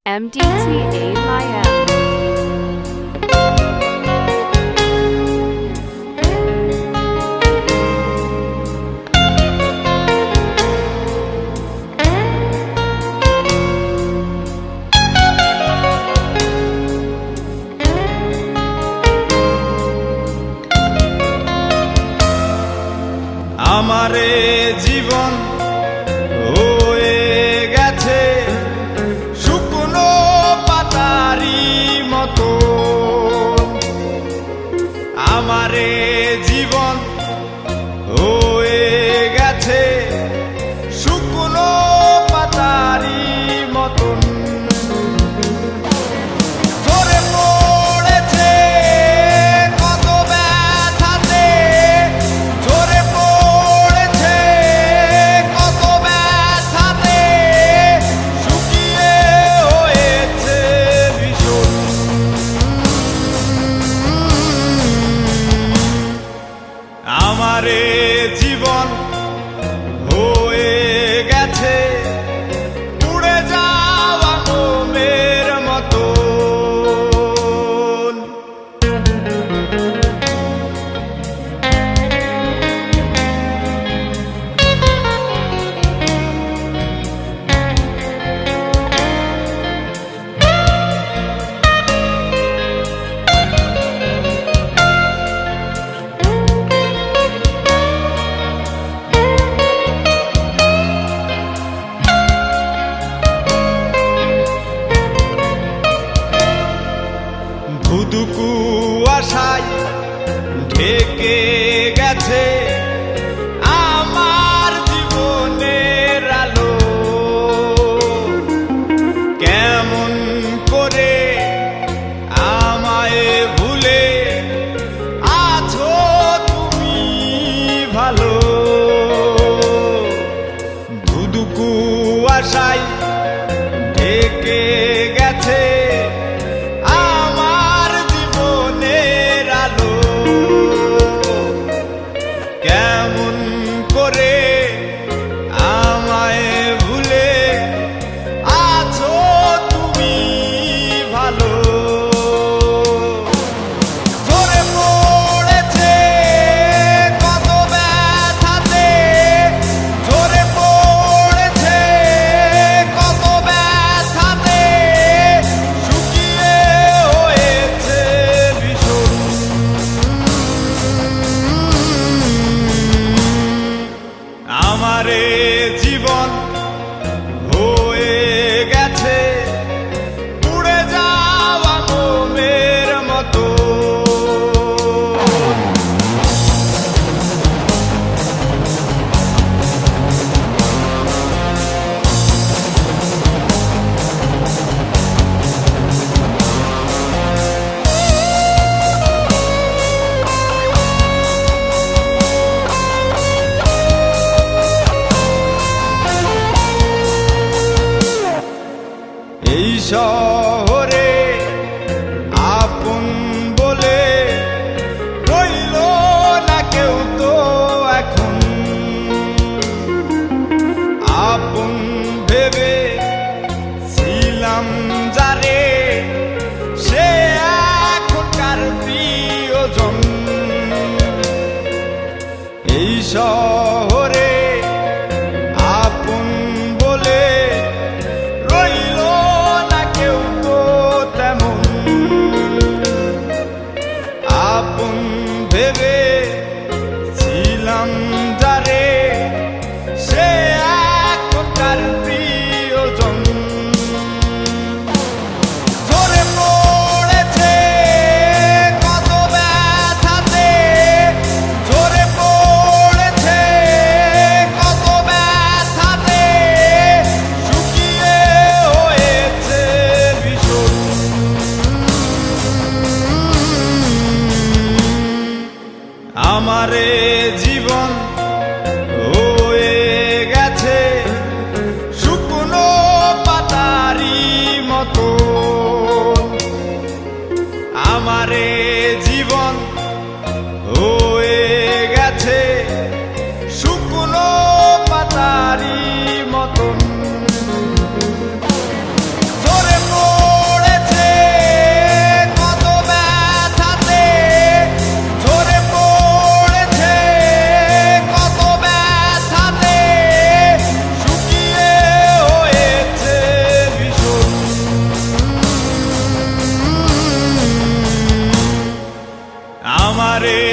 MDTA আমারে জীবন হয়ে গেছে শুকনো পাতারি মতো। আমারে জীবন হয়ে গেছে শুকনো পাতারি মতন। ঝরে পড়েছে কত ব্যথাতে, ঝরে পড়েছে কত ব্যথাতে, শুকিয়ে হয়েছে ভীষণ। আমারে জীবন হয়ে গেছে পুড়ে যাওয়া মোমের মতো। ধুধু কুয়াশায় ঢেকে গেছে আমার জীবনের আলো। কেমন করে আমায় ভুলে আছো তুমি ভালো। ধুধু কুয়াশায় ঢেকে গেছে কেমন করে আমায় ভুলে আছো তুমি ভালো। ঝরে পড়েছে কত ব্যথাতে, ঝরে পড়েছে কত ব্যথাতে, শুকিয়ে হয়েছে ভীষণ। আমারে জীবন হয়ে গেছে পুড়ে যাওয়া মোমের মতো। এই শহরে আপন বলে রইল না কেউ তো এখন। আপন ভেবে ছিলাম যারে, সে এখনকার প্রিয়জন। এই শহরে আপন বলে রইল না কেউ তো তেমন। আপন ভেবে ছিলাম যারে, সে এখনকার প্রিয়জন। ঝরে পড়েছে কত ব্যথাতে, ঝরে পড়েছে কত ব্যথাতে, শুকিয়ে হয়েছে ভীষণ। আমারে জীবন হয়ে গেছে শুকনো পাতারি মতো। আমারে জীবন হয়ে গেছে শুকনো পাতারি মতন। ঝরে আমারে